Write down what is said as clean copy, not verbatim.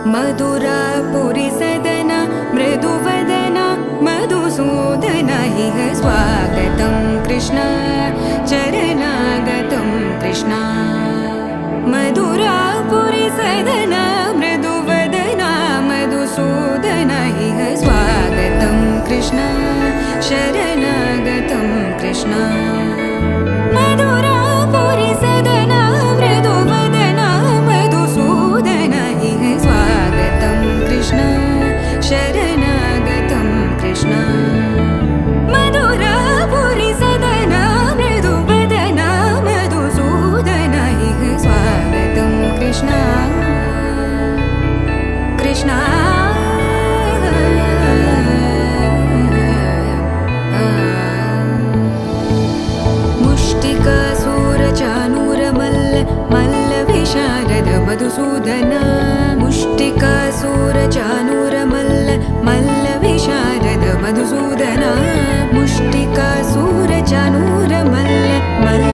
मधुरापुरी सदना मृदुवदना मधुसूदन इह स्वागतं कृष्ण चरणागतं कृष्ण मधुरापुरी सदना मृदुवदना मधुसूदन इह स्वागतं कृष्ण शरणागतं कृष्ण मधुरापुरी सदना मृदुवदना मधुसूदन इह स्वागतं कृष्ण शरणागतं कृष्ण मधुरापुरी सदना मृदुवदना मधुसूदन इह स्वागतं कृष्ण कृष्ण मुष्टिकासूरचानूरमल्ल मल्लविशारद मधुसूदना